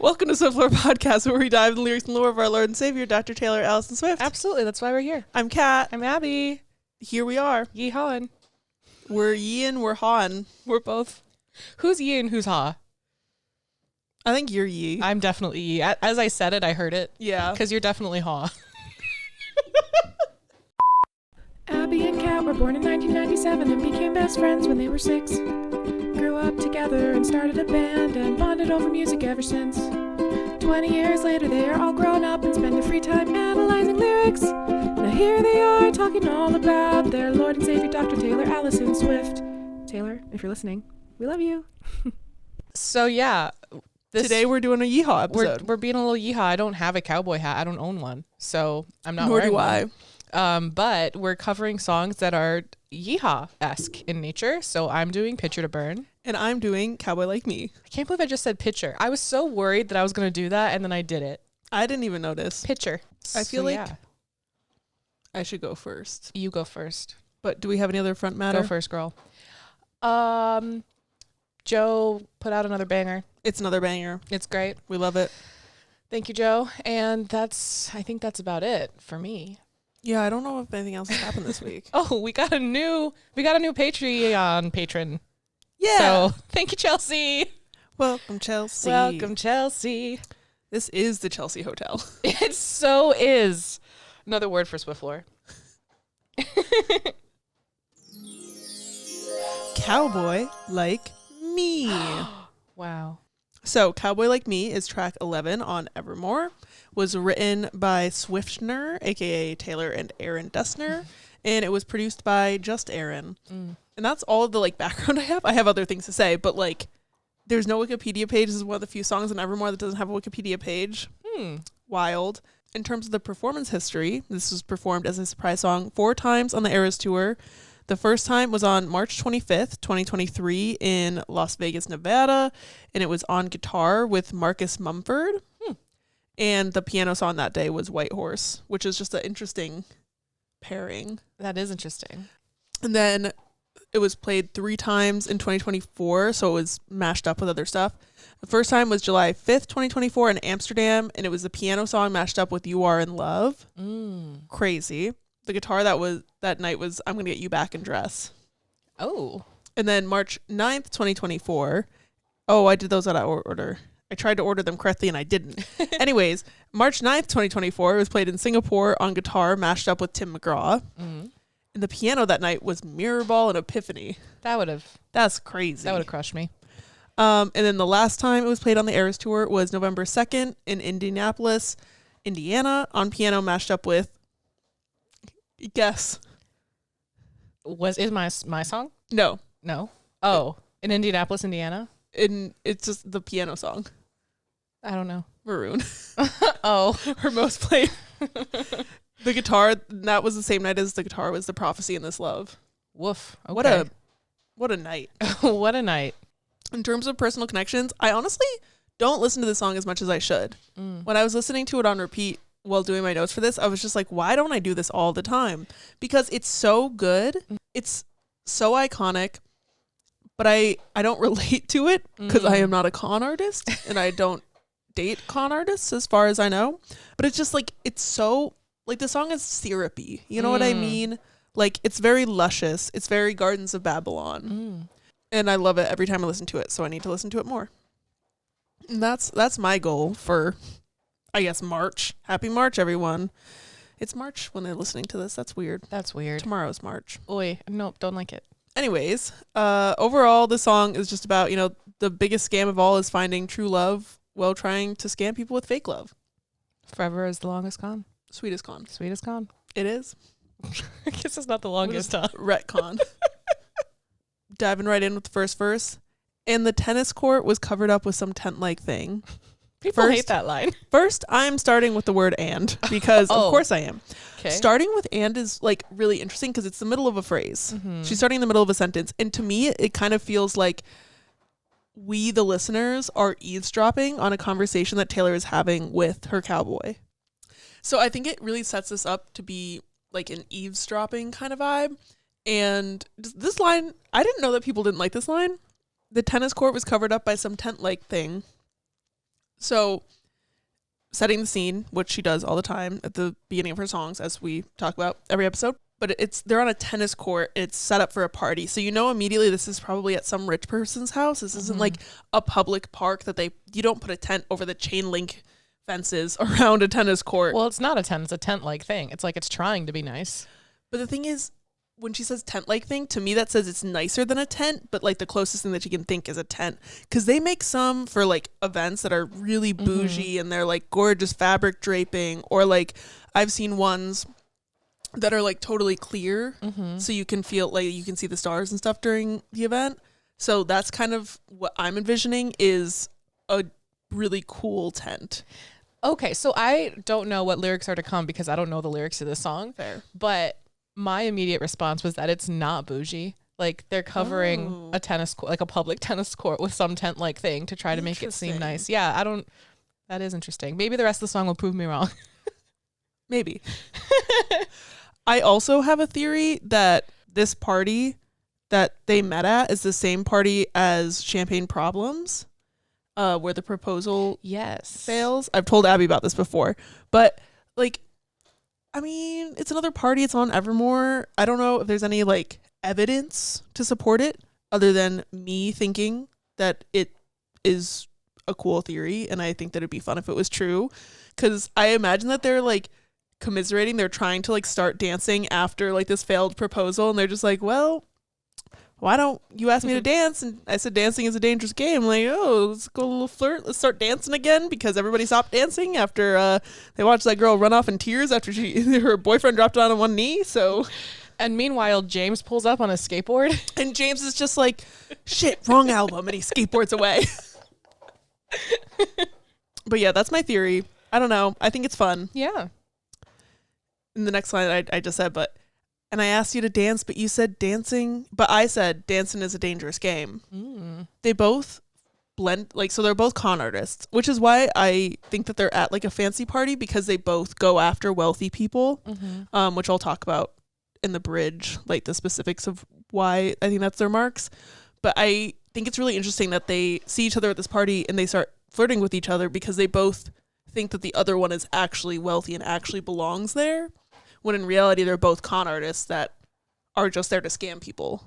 Welcome to Swiftlore Podcast, where we dive into the lyrics and lore of our Lord and Savior, Dr. Taylor Allison Swift. Absolutely, that's why we're here. I'm Kat. I'm Abby. Here we are. Yeehaw. We're ye and we're hawin'. We're both. Who's ye and who's ha? I think you're ye. I'm definitely ye. As I said it, I heard it. Yeah. Because you're definitely ha. Abby and Kat were born in 1997 and became best friends when they were 6. Grew up together and started a band and bonded over music ever since. 20 years later, they are all grown up and spend their free time analyzing lyrics. Now here they are talking all about their Lord and Savior, Dr. Taylor Allison Swift. Taylor, if you're listening, we love you. So yeah. Today we're doing a yeehaw episode. We're being a little yeehaw. I don't have a cowboy hat. I don't own one. So I'm not Nor wearing do one. I. But we're covering songs that are yeehaw-esque in nature. So I'm doing Picture to Burn. And I'm doing Cowboy Like Me. I can't believe I just said picture. I was so worried that I was going to do that, and then I did it. I didn't even notice. Picture. I feel So, like yeah. I should go first. You go first. But do we have any other front matter? Go first, girl. Joe put out another banger. It's another banger. It's great. We love it. Thank you, Joe. And I think that's about it for me. Yeah, I don't know if anything else has happened this week. Oh, we got a new Patreon patron. Yeah. So thank you, Chelsea. Welcome, Chelsea. Welcome, Chelsea. This is the Chelsea Hotel. It so is. Another word for Swiftlore. Cowboy Like Me. Wow. So, Cowboy Like Me is track 11 on Evermore. Was written by Swiftlore, aka Taylor and Aaron Dessner, and it was produced by just Aaron. And that's all of the background I have. I have other things to say, but there's no Wikipedia page. This is one of the few songs on Evermore that doesn't have a Wikipedia page. Wild. In terms of the performance history, this was performed as a surprise song 4 times on the Eras Tour. The first time was on March 25th, 2023 in Las Vegas, Nevada, and it was on guitar with Marcus Mumford. And the piano song that day was White Horse, which is just an interesting pairing. That is interesting. And then it was played 3 times in 2024, so it was mashed up with other stuff. The first time was July 5th, 2024 in Amsterdam, and it was the piano song mashed up with You Are in Love. Crazy. The guitar that night was I'm Gonna Get You Back in Dress. Oh. And then March 9th, 2024. Oh, I did those out of order. I tried to order them correctly and I didn't. Anyways, March 9th, 2024, it was played in Singapore on guitar mashed up with Tim McGraw. And the piano that night was Mirrorball and Epiphany. That's crazy. That would have crushed me. And then the last time it was played on the Eras Tour was November 2nd in Indianapolis, Indiana, on piano mashed up with, guess. Is my song? No. Oh, in Indianapolis, Indiana? It's just the piano song. I don't know. Maroon. Oh. Her most played. The guitar, that was the same night as the guitar was The Prophecy in This Love. Woof. Okay. What a night. What a night. In terms of personal connections, I honestly don't listen to this song as much as I should. When I was listening to it on repeat while doing my notes for this, I was just like, why don't I do this all the time? Because it's so good. It's so iconic. But I don't relate to it because I am not a con artist and I don't date con artists as far as I know. But it's just it's so, the song is syrupy. You know what I mean? It's very luscious. It's very Gardens of Babylon. And I love it every time I listen to it. So I need to listen to it more. And that's my goal for, I guess, March. Happy March, everyone. It's March when they're listening to this. That's weird. Tomorrow's March. Oi. Nope, don't like it. Anyways, overall, the song is just about, the biggest scam of all is finding true love while trying to scam people with fake love. Forever is the longest con. Sweetest con. Sweetest con. It is. I guess it's not the longest, huh? Retcon. Diving right in with the first verse. And the tennis court was covered up with some tent-like thing. People hate that line. First, I'm starting with the word and because of course I am. Okay. Starting with and is really interesting because it's the middle of a phrase. She's starting in the middle of a sentence. And to me, it kind of feels like we, the listeners, are eavesdropping on a conversation that Taylor is having with her cowboy. So I think it really sets us up to be an eavesdropping kind of vibe. And this line, I didn't know that people didn't like this line. The tennis court was covered up by some tent-like thing. So setting the scene, which she does all the time at the beginning of her songs, as we talk about every episode. But they're on a tennis court. It's set up for a party. So you know immediately this is probably at some rich person's house. This isn't like a public park that you don't put a tent over the chain link fences around a tennis court. Well, it's not a tent. It's a tent-like thing. It's like it's trying to be nice. But the thing is, when she says tent-like thing, to me that says it's nicer than a tent, but like the closest thing that you can think is a tent. Because they make some for like events that are really bougie and they're like gorgeous fabric draping, or like I've seen ones that are like totally clear, so you can feel like you can see the stars and stuff during the event. So that's kind of what I'm envisioning is a really cool tent. Okay, so I don't know what lyrics are to come because I don't know the lyrics to this song. Fair. But my immediate response was that it's not bougie. Like they're covering a tennis court, like a public tennis court with some tent-like thing to try to make it seem nice. Yeah, that is interesting. Maybe the rest of the song will prove me wrong. Maybe. I also have a theory that this party that they met at is the same party as Champagne Problems, where the proposal fails. I've told Abby about this before, but like, I mean, it's another party. It's on Evermore. I don't know if there's any like evidence to support it other than me thinking that it is a cool theory, and I think that it'd be fun if it was true, because I imagine that they're like commiserating. They're trying to like start dancing after like this failed proposal, and they're just like, well, why don't you ask me to dance? And I said dancing is a dangerous game. I'm like, oh, let's go a little flirt, let's start dancing again, because everybody stopped dancing after they watched that girl run off in tears after her boyfriend dropped on one knee. So, and meanwhile James pulls up on a skateboard and James is just like, shit, wrong album, and he skateboards away. But yeah, that's my theory. I don't know, I think it's fun. Yeah. In the next line I just said, and I asked you to dance, but you said dancing. But I said dancing is a dangerous game. They both blend, like, so they're both con artists, which is why I think that they're at like a fancy party, because they both go after wealthy people, which I'll talk about in the bridge, like the specifics of why I think that's their marks. But I think it's really interesting that they see each other at this party and they start flirting with each other because they both think that the other one is actually wealthy and actually belongs there, when in reality they're both con artists that are just there to scam people.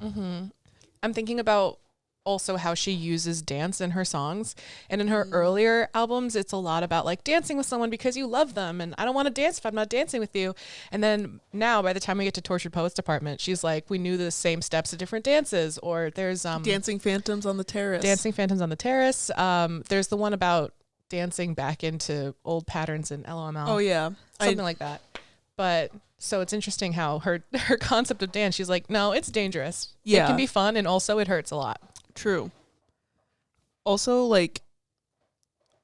I'm thinking about also how she uses dance in her songs, and in her earlier albums it's a lot about like dancing with someone because you love them, and I don't want to dance if I'm not dancing with you. And then now by the time we get to Tortured Poets Department, she's like, we knew the same steps of different dances, or there's Dancing Phantoms on the Terrace. There's the one about dancing back into old patterns in LOML. Oh yeah, something like that. But so it's interesting how her concept of dance, she's like, no, it's dangerous. Yeah. It can be fun, and also it hurts a lot. True. Also, like,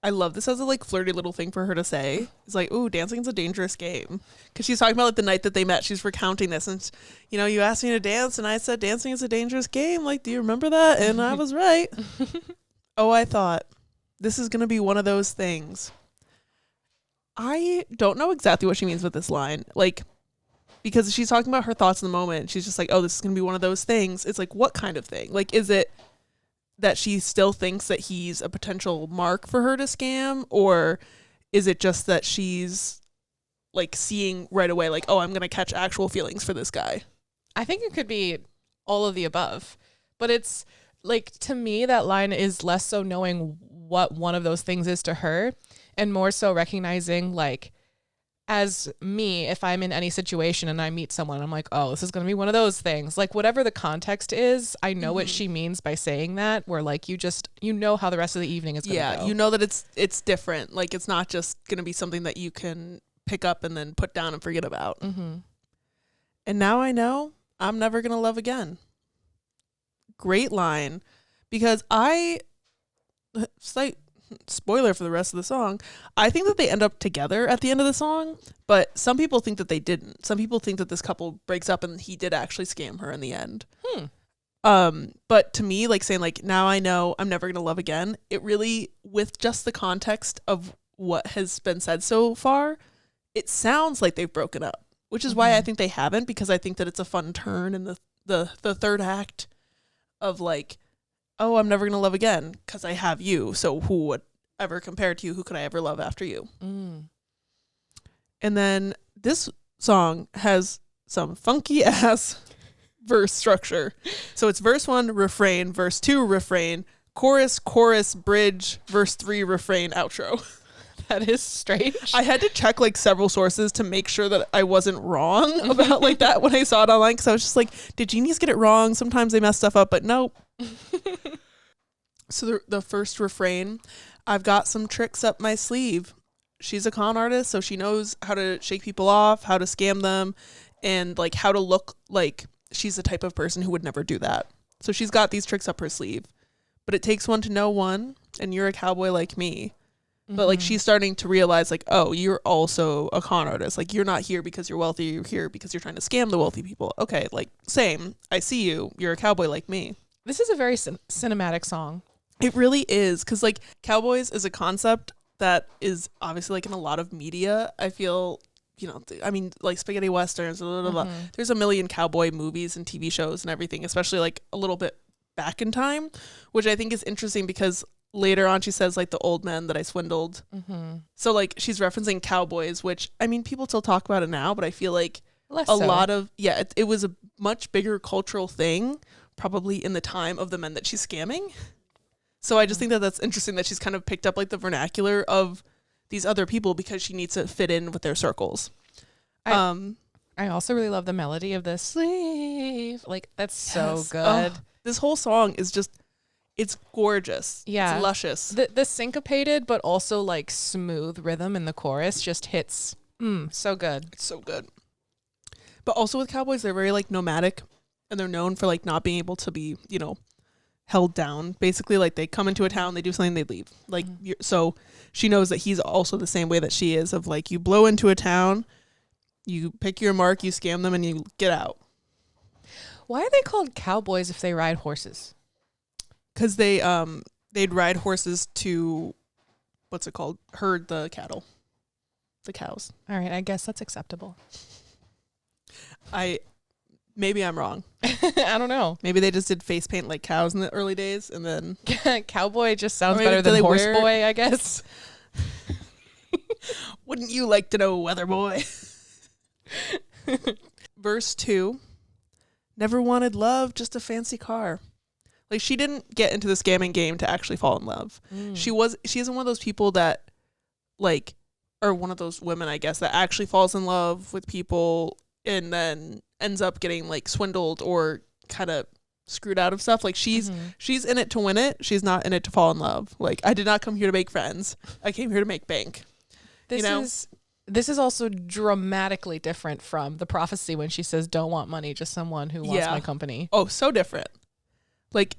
I love this as a like flirty little thing for her to say. It's like, ooh, dancing's a dangerous game. Because she's talking about like the night that they met. She's recounting this, and you know, you asked me to dance and I said dancing is a dangerous game. Like, do you remember that? And I was right. Oh, I thought this is going to be one of those things. I don't know exactly what she means with this line. Like, because she's talking about her thoughts in the moment. She's just like, oh, this is going to be one of those things. It's like, what kind of thing? Like, is it that she still thinks that he's a potential mark for her to scam? Or is it just that she's like seeing right away, like, oh, I'm going to catch actual feelings for this guy? I think it could be all of the above. But it's like, to me, that line is less so knowing what one of those things is to her, and more so recognizing, like, as me, if I'm in any situation and I meet someone, I'm like, oh, this is going to be one of those things. Like, whatever the context is, I know what she means by saying that, where like you know how the rest of the evening is going to go. Yeah, you know that it's different. Like, it's not just going to be something that you can pick up and then put down and forget about. And now I know I'm never going to love again. Great line. Because spoiler for the rest of the song, I think that they end up together at the end of the song, but some people think that they didn't. Some people think that this couple breaks up and he did actually scam her in the end. But to me, like, saying like, now I know I'm never gonna love again, it really, with just the context of what has been said so far, it sounds like they've broken up, which is why I think they haven't, because I think that it's a fun turn in the third act of like, oh, I'm never going to love again because I have you. So who would ever compare to you? Who could I ever love after you? Mm. And then this song has some funky ass verse structure. So it's verse 1, refrain, verse 2, refrain, chorus, bridge, verse 3, refrain, outro. That is strange. I had to check like several sources to make sure that I wasn't wrong about like that when I saw it online, because I was just like, did genies get it wrong? Sometimes they mess stuff up, but nope. So the first refrain, I've got some tricks up my sleeve. She's a con artist, so she knows how to shake people off, how to scam them, and like how to look like she's the type of person who would never do that. So she's got these tricks up her sleeve. But it takes one to know one, and you're a cowboy like me. But like she's starting to realize like, oh, you're also a con artist. Like, you're not here because you're wealthy. You're here because you're trying to scam the wealthy people. Okay, like, same. I see you. You're a cowboy like me. This is a very cinematic song. It really is, because like cowboys is a concept that is obviously like in a lot of media. I feel, you know, I mean, like spaghetti westerns, blah, blah, blah. There's a million cowboy movies and TV shows and everything, especially like a little bit back in time, which I think is interesting because later on she says like the old men that I swindled. So like she's referencing cowboys, which I mean, people still talk about it now, but I feel like lot of, it was a much bigger cultural thing probably in the time of the men that she's scamming. So I just think that that's interesting that she's kind of picked up like the vernacular of these other people because she needs to fit in with their circles. I also really love the melody of the sleeve. Like, that's so good. This whole song is just, it's gorgeous. Yeah. It's luscious. The syncopated but also like smooth rhythm in the chorus just hits so good. It's so good. But also with cowboys, they're very like nomadic, and they're known for like not being able to be, you know, held down. Basically, like they come into a town, they do something, they leave. Like so she knows that he's also the same way that she is, of like, you blow into a town, you pick your mark, you scam them, and you get out. Why are they called cowboys if they ride horses? Because they'd ride horses to, what's it called? Herd the cattle. The cows. All right, I guess that's acceptable. Maybe I'm wrong. I don't know. Maybe they just did face paint like cows in the early days, and then cowboy just sounds better than horse boy, I guess. Wouldn't you like to know, weather boy? Verse 2, never wanted love, just a fancy car. Like, she didn't get into the scamming game to actually fall in love. She isn't one of those people that like, or one of those women, I guess, that actually falls in love with people and then ends up getting like swindled or kind of screwed out of stuff. Like, she's in it to win it. She's not in it to fall in love. Like, I did not come here to make friends. I came here to make bank. This is also dramatically different from the prophecy when she says, don't want money, just someone who wants my company. Oh, so different. Like,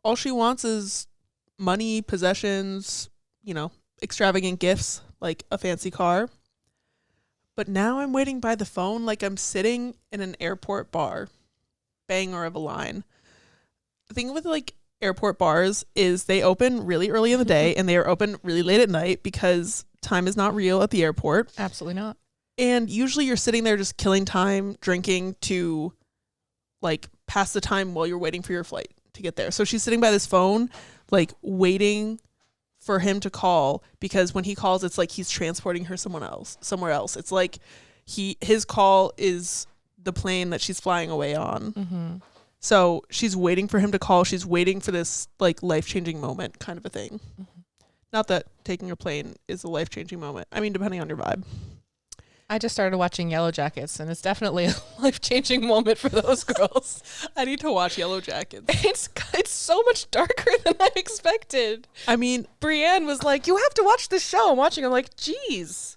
all she wants is money, possessions, you know, extravagant gifts, like a fancy car. But now I'm waiting by the phone like I'm sitting in an airport bar. Banger of a line. The thing with like airport bars is they open really early in the day and they are open really late at night because time is not real at the airport. Absolutely not. And usually you're sitting there just killing time, drinking to like pass the time while you're waiting for your flight to get there. So she's sitting by this phone, like waiting for him to call, because when he calls, it's like he's transporting her somewhere else. It's like his call is the plane that she's flying away on. So she's waiting for him to call. She's waiting for this like life-changing moment kind of a thing. Not that taking a plane is a life-changing moment. I mean, depending on your vibe. I just started watching Yellow Jackets, and it's definitely a life-changing moment for those girls. I need to watch Yellow Jackets. It's so much darker than I expected. I mean, Brienne was like, you have to watch this show. I'm watching. I'm like, Jeez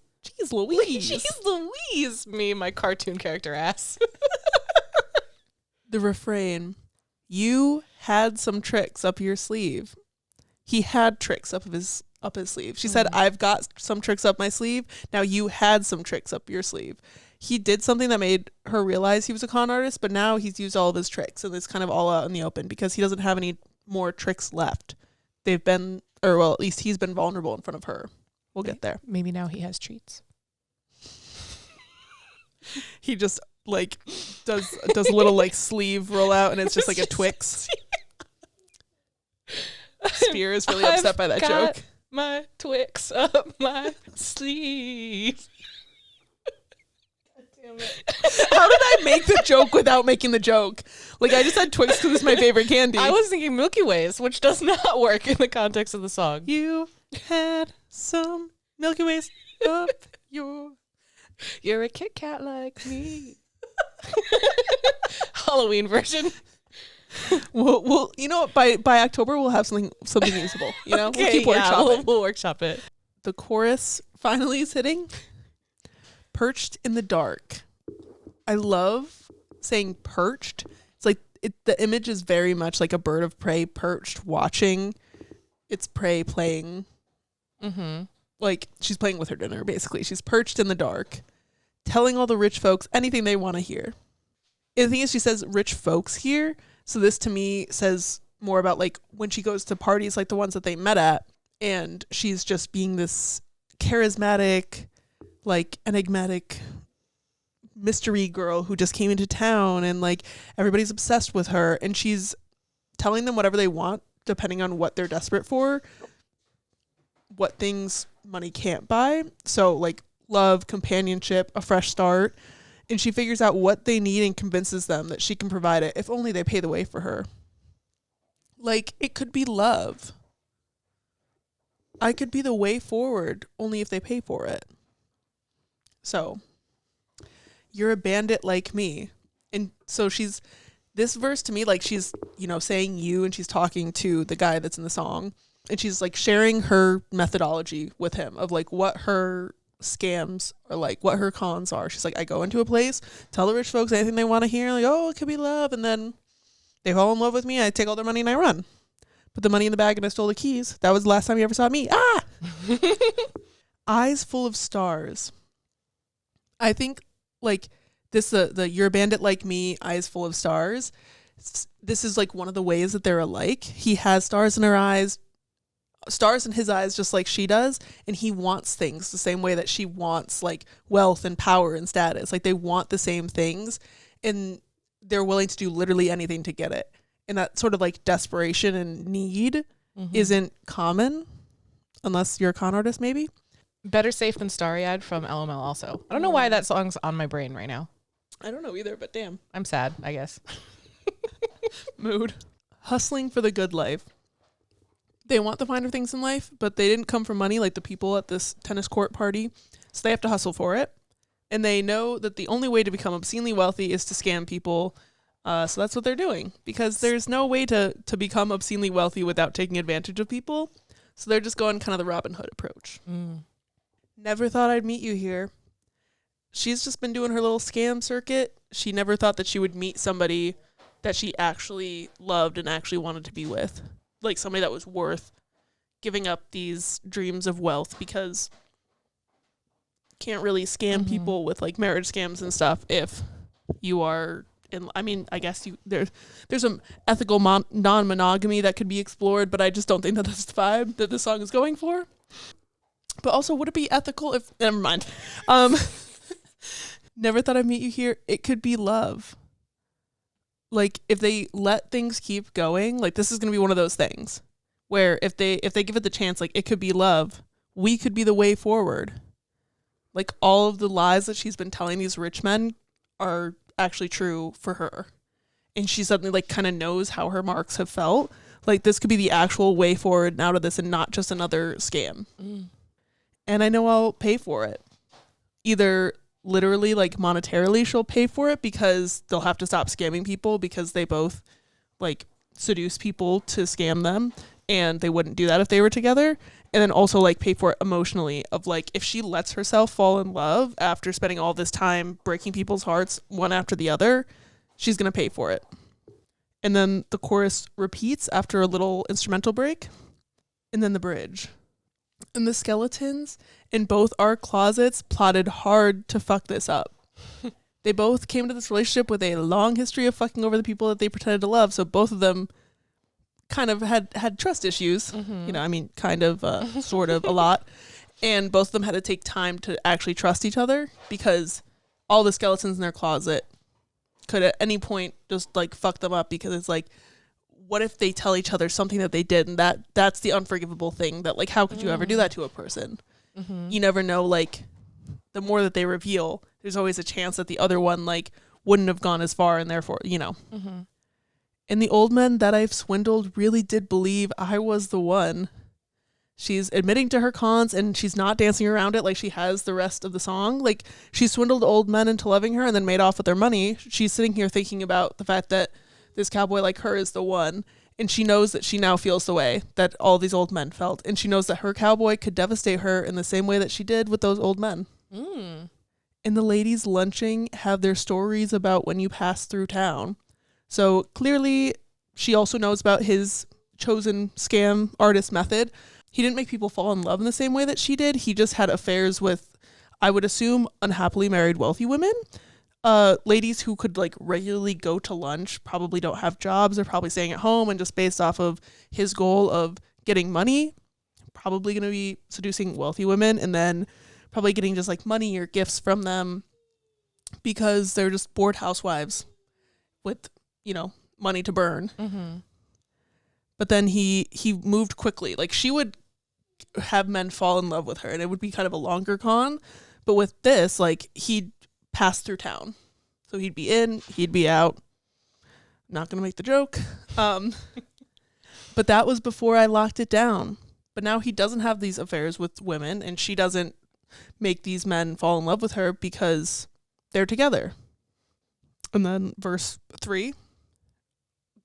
Louise. Jeez Louise. Me, my cartoon character ass. The refrain, you had some tricks up your sleeve. He had tricks up his sleeve. She said, I've got some tricks up my sleeve. Now you had some tricks up your sleeve. He did something that made her realize he was a con artist, but now he's used all of his tricks, and it's kind of all out in the open because he doesn't have any more tricks left. They've been, or well, at least he's been vulnerable in front of her. We'll get there. Maybe now he has treats. He just like does a little like sleeve roll out, and it's just like a Twix. Spear is really upset by that joke. my Twix up my sleeve. God damn it. How did I make the joke without making the joke? Like, I just said Twix because it's my favorite candy. I was thinking Milky Ways, which does not work in the context of the song. You had some Milky Ways up your... You're a Kit Kat like me. Halloween version. We'll you know what, by October we'll have something usable. You know, we'll keep workshopping. We'll workshop it. The chorus finally is hitting. Perched in the dark. I love saying perched. It's like the image is very much like a bird of prey perched, watching its prey playing. Mm-hmm. Like she's playing with her dinner. Basically, she's perched in the dark, telling all the rich folks anything they want to hear. And the thing is, she says rich folks here. So this to me says more about like when she goes to parties like the ones that they met at, and she's just being this charismatic, like enigmatic mystery girl who just came into town, and like everybody's obsessed with her, and she's telling them whatever they want depending on what they're desperate for, what things money can't buy. So like love, companionship, a fresh start. And she figures out what they need and convinces them that she can provide it if only they pay the way for her. Like, it could be love. I could be the way forward only if they pay for it. So, you're a bandit like me. And so this verse to me, like she's, you know, saying you, and she's talking to the guy that's in the song. And she's like sharing her methodology with him of like what her scams are, like what her cons are. She's like, I go into a place, tell the rich folks anything they want to hear, like, oh, it could be love, and then they fall in love with me, I take all their money and I run. Put the money in the bag and I stole the keys. That was the last time you ever saw me. Eyes full of stars. I think like this the you're a bandit like me, eyes full of stars. This is like one of the ways that they're alike. He has stars in her eyes, stars in his eyes just like she does, and he wants things the same way that she wants like wealth and power and status. Like they want the same things, and they're willing to do literally anything to get it. And that sort of like desperation and need isn't common unless you're a con artist, maybe. Better Safe Than Starry-Eyed from LML also. I don't know why that song's on my brain right now. I don't know either, but damn. I'm sad, I guess. Mood. Hustling for the good life. They want the finer things in life, but they didn't come for money like the people at this tennis court party. So they have to hustle for it. And they know that the only way to become obscenely wealthy is to scam people. So that's what they're doing, because there's no way to become obscenely wealthy without taking advantage of people. So they're just going kind of the Robin Hood approach. Never thought I'd meet you here. She's just been doing her little scam circuit. She never thought that she would meet somebody that she actually loved and actually wanted to be with. Like somebody that was worth giving up these dreams of wealth, because you can't really scam people with like marriage scams and stuff if you are in, I mean, I guess there's some ethical non-monogamy that could be explored, but I just don't think that that's the vibe that the song is going for. But also, would it be ethical if, never mind. Never thought I'd meet you here. It could be love. Like if they let things keep going, like this is going to be one of those things where if they give it the chance, like it could be love. We could be the way forward. Like all of the lies that she's been telling these rich men are actually true for her. And she suddenly like kind of knows how her marks have felt. Like this could be the actual way forward out of this and not just another scam. And I know I'll pay for it. Either literally like monetarily she'll pay for it because they'll have to stop scamming people because they both like seduce people to scam them, and they wouldn't do that if they were together. And then also like pay for it emotionally of like if she lets herself fall in love after spending all this time breaking people's hearts one after the other, she's going to pay for it. And then the chorus repeats after a little instrumental break, and then the bridge. And the skeletons in both our closets plotted hard to fuck this up. They both came to this relationship with a long history of fucking over the people that they pretended to love. So both of them kind of had trust issues. You know, I mean, kind of, sort of, a lot. And both of them had to take time to actually trust each other, because all the skeletons in their closet could at any point just like fuck them up, because it's like, what if they tell each other something that they did, and that's the unforgivable thing, that like, how could you ever do that to a person? You never know, like, the more that they reveal, there's always a chance that the other one like wouldn't have gone as far, and therefore, you know. And the old men that I've swindled really did believe I was the one. She's admitting to her cons, and she's not dancing around it like she has the rest of the song. Like, she swindled old men into loving her and then made off with their money. She's sitting here thinking about the fact that this cowboy like her is the one. And she knows that she now feels the way that all these old men felt. And she knows that her cowboy could devastate her in the same way that she did with those old men. And the ladies lunching have their stories about when you pass through town. So clearly she also knows about his chosen scam artist method. He didn't make people fall in love in the same way that she did. He just had affairs with, I would assume, unhappily married wealthy women. Ladies who could like regularly go to lunch, probably don't have jobs, they're probably staying at home, and just based off of his goal of getting money, probably going to be seducing wealthy women, and then probably getting just like money or gifts from them because they're just bored housewives with, you know, money to burn. But then he moved quickly. Like, she would have men fall in love with her, and it would be kind of a longer con. But with this, like, he'd pass through town. So he'd be in, he'd be out. Not going to make the joke. But that was before I locked it down. But now he doesn't have these affairs with women, and she doesn't make these men fall in love with her because they're together. And then verse 3.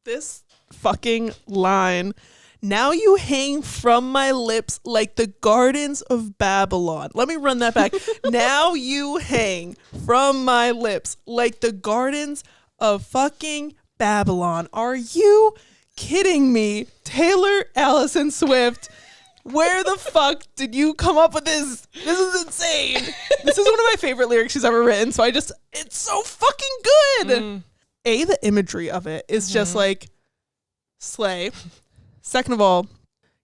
This fucking line. Now you hang from my lips like the gardens of Babylon. Let me run that back. Now you hang from my lips like the gardens of fucking Babylon. Are you kidding me? Taylor Allison Swift, where the fuck did you come up with this? This is insane. This is one of my favorite lyrics she's ever written. So it's so fucking good. The imagery of it is just like slay. Second of all,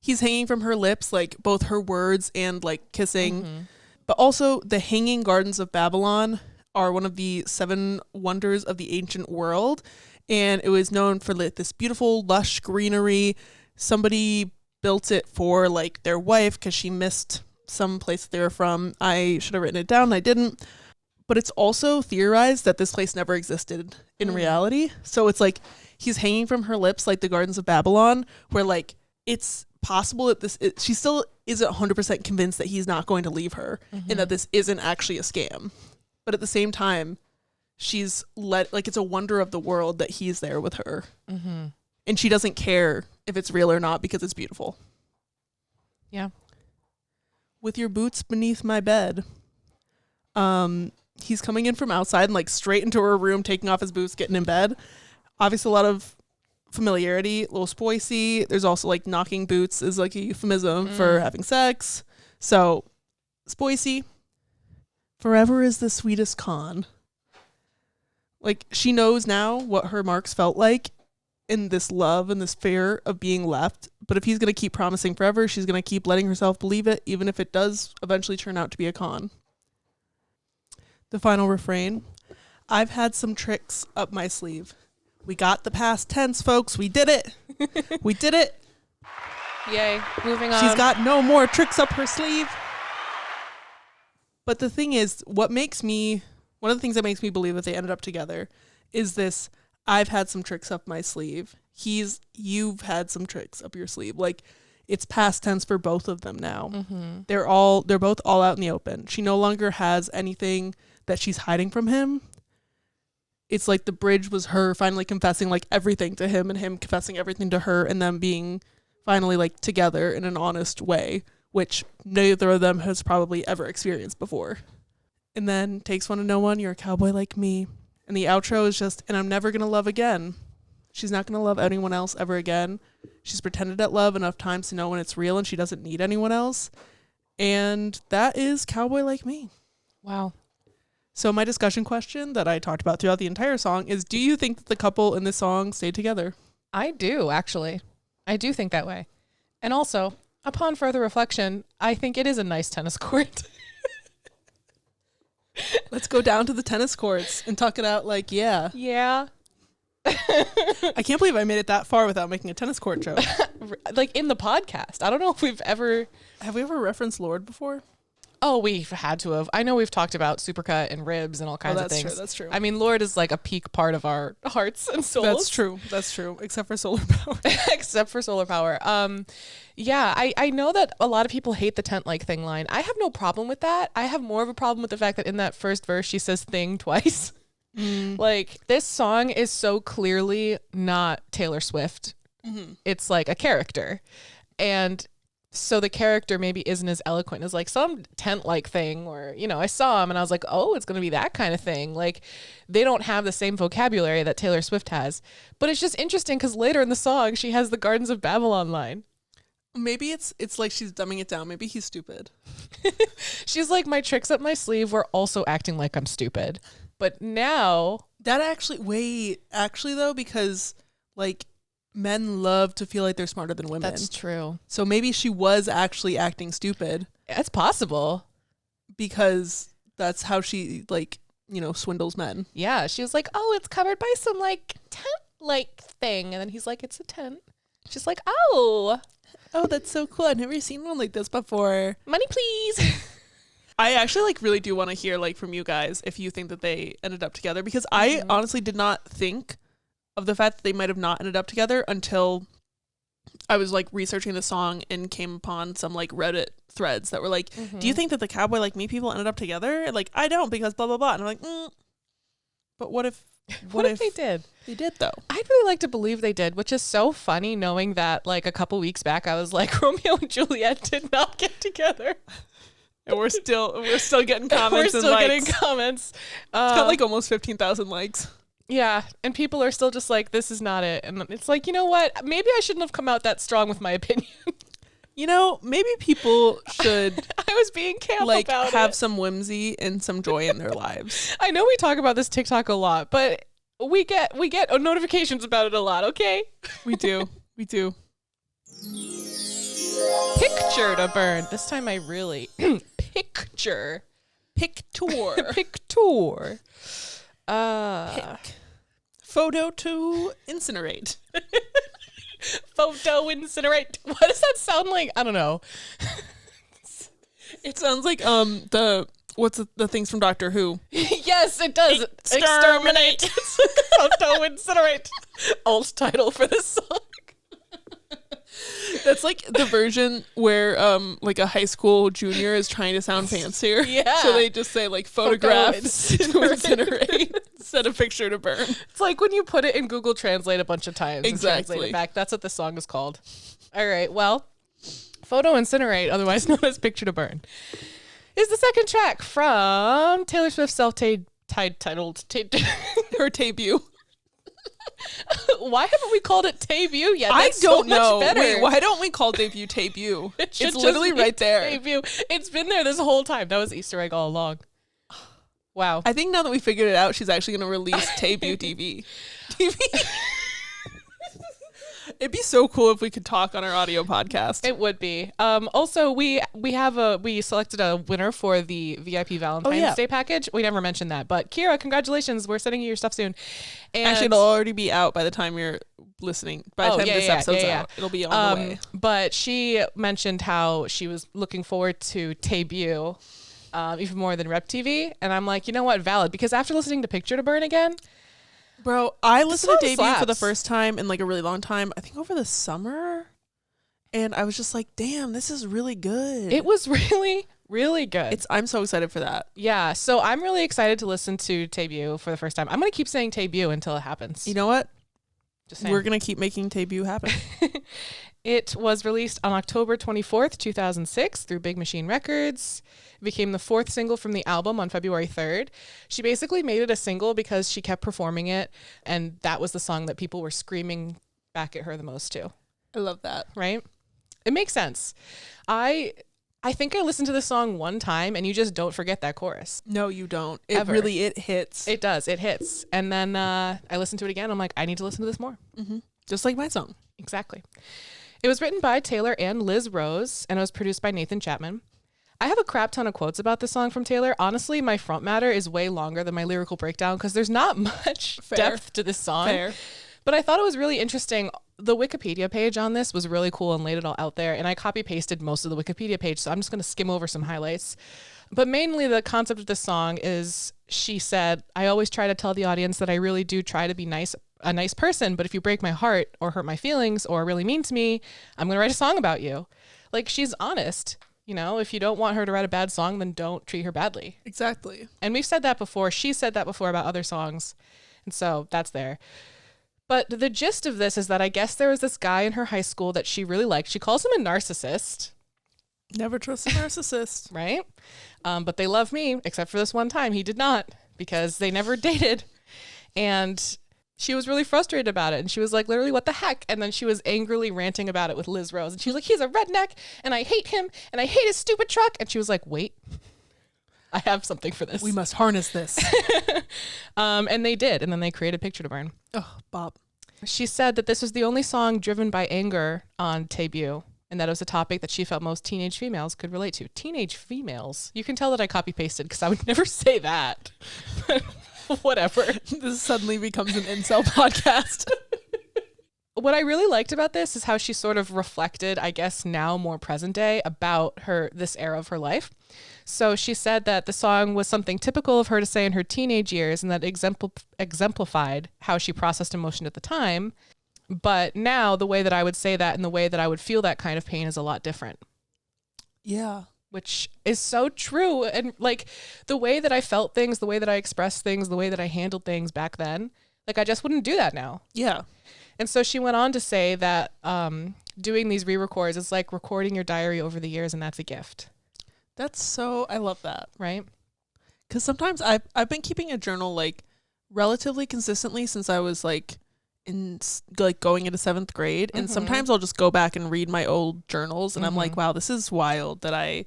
he's hanging from her lips, like both her words and like kissing. But also the hanging gardens of Babylon are one of the 7 wonders of the ancient world. And it was known for like this beautiful, lush greenery. Somebody built it for like their wife because she missed some place they were from. I should have written it down. I didn't. But it's also theorized that this place never existed in reality. So it's like he's hanging from her lips like the gardens of Babylon, where like it's possible that she still isn't 100% convinced that he's not going to leave her and that this isn't actually a scam. But at the same time, she's it's a wonder of the world that he's there with her. And she doesn't care if it's real or not because it's beautiful. Yeah. With your boots beneath my bed. He's coming in from outside and like straight into her room, taking off his boots, getting in bed. Obviously a lot of familiarity, a little spicy. There's also like knocking boots is like a euphemism for having sex. So spicy. Forever is the sweetest con. Like, she knows now what her marks felt like in this love and this fear of being left. But if he's going to keep promising forever, she's going to keep letting herself believe it, even if it does eventually turn out to be a con. The final refrain. I've had some tricks up my sleeve. We got the past tense, folks. We did it. We did it. Yay. Moving on. She's got no more tricks up her sleeve. But the thing is, one of the things that makes me believe that they ended up together is this, I've had some tricks up my sleeve. You've had some tricks up your sleeve. Like, it's past tense for both of them now. They're both all out in the open. She no longer has anything that she's hiding from him. It's like the bridge was her finally confessing like everything to him and him confessing everything to her, and them being finally like together in an honest way, which neither of them has probably ever experienced before. And then takes one to know one, you're a cowboy like me. And the outro is just, and I'm never going to love again. She's not going to love anyone else ever again. She's pretended at love enough times to know when it's real and she doesn't need anyone else. And that is Cowboy Like Me. Wow. So my discussion question that I talked about throughout the entire song is, do you think that the couple in this song stayed together? I do, actually. I do think that way. And also, upon further reflection, I think it is a nice tennis court. Let's go down to the tennis courts and talk it out like, yeah. Yeah. I can't believe I made it that far without making a tennis court joke. Like in the podcast. I don't know if we've ever... Have we ever referenced Lorde before? Oh, we've had to have. I know we've talked about Supercut and ribs and all kinds of things. That's true. I mean, Lorde is like a peak part of our hearts and souls. That's true. Except for solar power. Except for solar power. Yeah, I know that a lot of people hate the tent-like thing line. I have no problem with that. I have more of a problem with the fact that in that first verse, she says thing twice. Like, this song is so clearly not Taylor Swift. It's like a character. And so the character maybe isn't as eloquent as like some tent-like thing, or, you know, I saw him and I was like, oh, it's going to be that kind of thing. Like, they don't have the same vocabulary that Taylor Swift has. But it's just interesting because later in the song, she has the Gardens of Babylon line. Maybe it's like she's dumbing it down. Maybe he's stupid. She's like, my tricks up my sleeve were also acting like I'm stupid. But now... That actually though, because like men love to feel like they're smarter than women. That's true. So maybe she was actually acting stupid. It's possible. Because that's how she, like, you know, swindles men. Yeah, she was like, oh, it's covered by some like tent-like thing. And then he's like, it's a tent. She's like, oh, that's so cool. I've never seen one like this before. Money, please. I actually like really do want to hear like from you guys if you think that they ended up together, because I honestly did not think of the fact that they might have not ended up together until I was like researching the song and came upon some like Reddit threads that were like, do you think that the Cowboy Like Me people ended up together? Like, I don't, because blah, blah, blah. And I'm like, but what if they did? They did though. I'd really like to believe they did, which is so funny knowing that like a couple weeks back I was like, Romeo and Juliet did not get together. And we're still getting comments. We're still getting comments. It's got like almost 15,000 likes. Yeah, and people are still just like, this is not it. And it's like, you know what? Maybe I shouldn't have come out that strong with my opinion. You know, maybe people should I was being camp like about have it. some whimsy and some joy in their lives. I know we talk about this TikTok a lot, but we get notifications about it a lot, okay? We do. Picture to burn. This time I really picture. Picture. Picture. Photo to incinerate. Photo incinerate. What does that sound like? I don't know. It sounds like the things from Doctor Who. Yes, it does. Exterminate. Photo incinerate. Old title for this song. That's like the version where like a high school junior is trying to sound fancier. Yeah. So they just say like photograph to incinerate instead of picture to burn. It's like when you put it in Google Translate a bunch of times and translate it back. That's what the song is called. All right. Well, Photo Incinerate, otherwise known as Picture to Burn, is the second track from Taylor Swift's self-titled her debut. Why haven't we called it debut yet? That's I don't know. Much better. Wait, why don't we call debut? It's literally right there. Debut. It's been there this whole time. That was Easter egg all along. Wow. I think now that we figured it out, she's actually going to release debut TV. It'd be so cool if we could talk on our audio podcast. It would be. Also, we selected a winner for the VIP Valentine's Day package. We never mentioned that, but Kira, congratulations! We're sending you your stuff soon. And actually, it'll already be out by the time you're listening. By the time this episode's out, it'll be on the way. But she mentioned how she was looking forward to debut even more than Rep TV, and I'm like, you know what, valid, because after listening to Picture to Burn again. Bro, I listened to Debut for the first time in like a really long time. I think over the summer. And I was just like, damn, this is really good. It was really, really good. I'm so excited for that. Yeah. So I'm really excited to listen to Debut for the first time. I'm going to keep saying Debut until it happens. You know what? Just saying. We're going to keep making Debut happen. It was released on October 24th, 2006 through Big Machine Records. It became the fourth single from the album on February 3rd. She basically made it a single because she kept performing it, and that was the song that people were screaming back at her the most to. I love that. Right? It makes sense. I think I listened to the song one time, and you just don't forget that chorus. No, you don't. It hits. It does. It hits. And then I listened to it again. I'm like, I need to listen to this more. Mm-hmm. Just like my song. Exactly. It was written by Taylor and Liz Rose, and it was produced by Nathan Chapman. I have a crap ton of quotes about this song from Taylor. Honestly, my front matter is way longer than my lyrical breakdown because there's not much depth to this song. Fair. But I thought it was really interesting. The Wikipedia page on this was really cool and laid it all out there. And I copy pasted most of the Wikipedia page. So I'm just going to skim over some highlights. But mainly the concept of this song is, she said, I always try to tell the audience that I really do try to be a nice person. But if you break my heart or hurt my feelings or are really mean to me, I'm going to write a song about you. Like, she's honest. You know, if you don't want her to write a bad song, then don't treat her badly. Exactly. And we've said that before. She said that before about other songs. And so that's there. But the gist of this is that I guess there was this guy in her high school that she really liked. She calls him a narcissist. Never trust a narcissist. Right? But they love me, except for this one time. He did not, because they never dated. And she was really frustrated about it. And she was like, literally, what the heck? And then she was angrily ranting about it with Liz Rose. And she was like, he's a redneck, and I hate him, and I hate his stupid truck. And she was like, wait, I have something for this. We must harness this. And they did. And then they created Picture to Burn. Oh, Bob. She said that this was the only song driven by anger on Debut, and that it was a topic that she felt most teenage females could relate to. Teenage females? You can tell that I copy-pasted because I would never say that. But whatever. This suddenly becomes an incel podcast. What I really liked about this is how she sort of reflected, I guess now more present day, about this era of her life. So she said that the song was something typical of her to say in her teenage years, and that exemplified how she processed emotion at the time. But now the way that I would say that and the way that I would feel that kind of pain is a lot different. Yeah. Which is so true. And like the way that I felt things, the way that I expressed things, the way that I handled things back then, like I just wouldn't do that now. Yeah. And so she went on to say that doing these re-records is like recording your diary over the years, and that's a gift. I love that. Right? Because sometimes I've been keeping a journal like relatively consistently since I was like going into 7th grade. And sometimes I'll just go back and read my old journals, and I'm like, wow, this is wild that I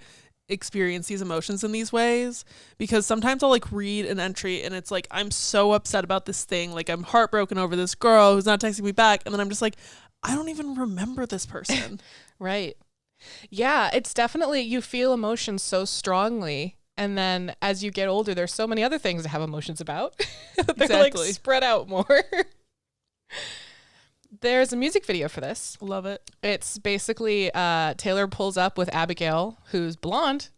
experience these emotions in these ways. Because sometimes I'll like read an entry and it's like, I'm so upset about this thing. Like, I'm heartbroken over this girl who's not texting me back. And then I'm just like, I don't even remember this person. Right. Yeah, it's definitely, you feel emotions so strongly. And then as you get older, there's so many other things to have emotions about. They're Exactly. like spread out more. There's a music video for this. Love it. It's basically Taylor pulls up with Abigail, who's blonde,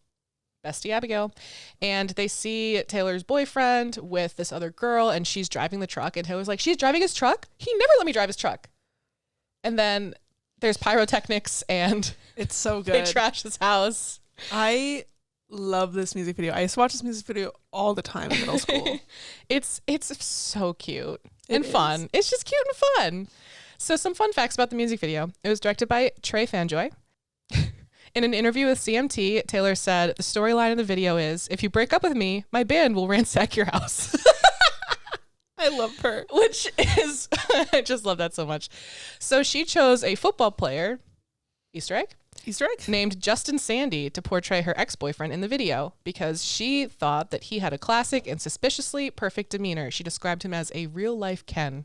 bestie Abigail, and they see Taylor's boyfriend with this other girl, and she's driving the truck. And Taylor's like, she's driving his truck? He never let me drive his truck. And then there's pyrotechnics, and it's so good. They trash his house. I love this music video. I used to watch this music video all the time in middle school. It's so cute and fun. It's just cute and fun. So some fun facts about the music video. It was directed by Trey Fanjoy. In an interview with CMT, Taylor said, the storyline of the video is, if you break up with me, my band will ransack your house. I love her. Which is, I just love that so much. So she chose a football player, Easter egg, named Justin Sandy to portray her ex-boyfriend in the video because she thought that he had a classic and suspiciously perfect demeanor. She described him as a real-life Ken.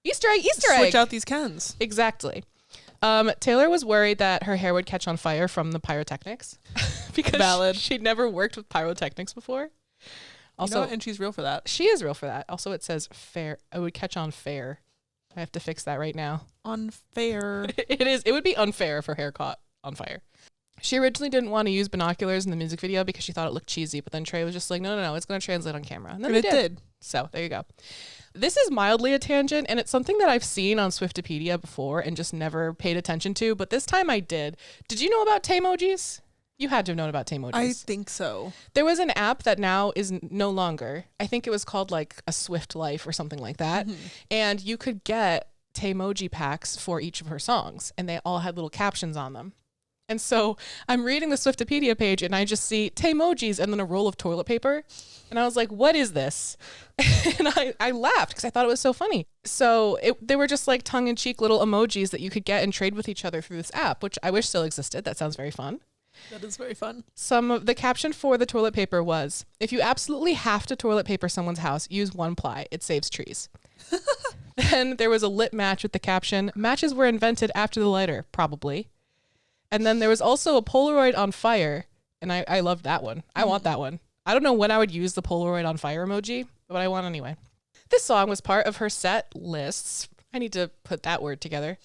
Easter egg. Switch out these Kens. Exactly. Taylor was worried that her hair would catch on fire from the pyrotechnics because she'd never worked with pyrotechnics before. Also, and she's real for that. She is real for that. Also, it says fair. It would catch on fair. I have to fix that right now. Unfair. It is. It would be unfair if her hair caught on fire. She originally didn't want to use binoculars in the music video because she thought it looked cheesy, but then Trey was just like, no, it's going to translate on camera. And then it did. So there you go. This is mildly a tangent, and it's something that I've seen on Swiftopedia before and just never paid attention to, but this time I did. Did you know about Taemojis? You had to have known about Taemojis. I think so. There was an app that now is no longer. I think it was called like a Swift Life or something like that. Mm-hmm. And you could get Taemoji packs for each of her songs, and they all had little captions on them. And so I'm reading the Swiftopedia page and I just see Taemojis and then a roll of toilet paper. And I was like, what is this? And I laughed because I thought it was so funny. So they were just like tongue-in-cheek little emojis that you could get and trade with each other through this app, which I wish still existed. That sounds very fun. That is very fun. Some of the caption for the toilet paper was, if you absolutely have to toilet paper someone's house, use one ply. It saves trees. Then there was a lit match with the caption, matches were invented after the lighter, probably. And then there was also a Polaroid on fire And I loved that one. I want that one. I don't know when I would use the Polaroid on fire emoji, but I want anyway. This song was part of her set lists. I need to put that word together.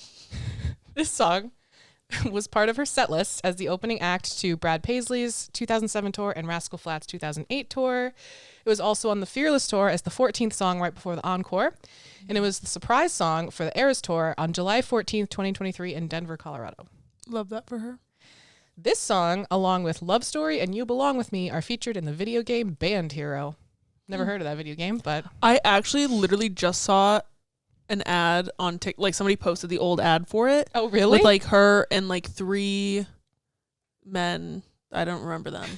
This song was part of her set list as the opening act to Brad Paisley's 2007 tour and Rascal Flatts' 2008 tour. It was also on the Fearless tour as the 14th song right before the encore. And it was the surprise song for the Eras tour on July 14th, 2023 in Denver, Colorado. Love that for her. This song, along with Love Story and You Belong With Me, are featured in the video game Band Hero. Never heard of that video game, but... I actually literally just saw an ad on TikTok, like somebody posted the old ad for it. Oh, really? With like her and like 3 men. I don't remember them.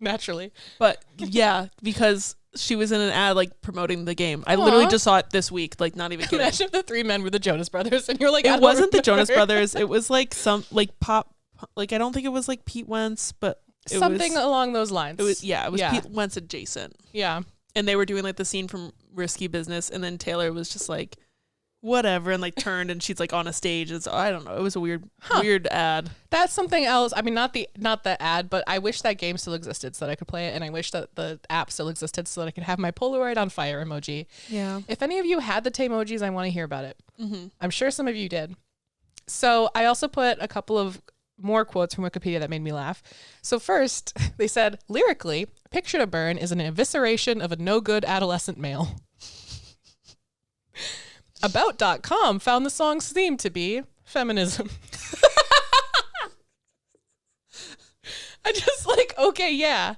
Naturally. But yeah, because she was in an ad like promoting the game. I literally just saw it this week, like not even kidding. Imagine if the 3 men were the Jonas Brothers and you're like, it wasn't the Jonas Brothers. It was like some like pop, like I don't think it was like Pete Wentz, but it something was, along those lines. It was Pete Wentz adjacent. Yeah. And they were doing like the scene from Risky Business, and then Taylor was just like, whatever, and like turned, and she's like on a stage. It's, I don't know. It was a weird ad. That's something else. I mean, not the ad, but I wish that game still existed so that I could play it, and I wish that the app still existed so that I could have my Polaroid on fire emoji. Yeah. If any of you had the Taemojis, I want to hear about it. Mm-hmm. I'm sure some of you did. So I also put a couple of more quotes from Wikipedia that made me laugh. So first, they said, lyrically, Picture to Burn is an evisceration of a no-good adolescent male. About.com found the song's theme to be feminism. I just like, okay, yeah.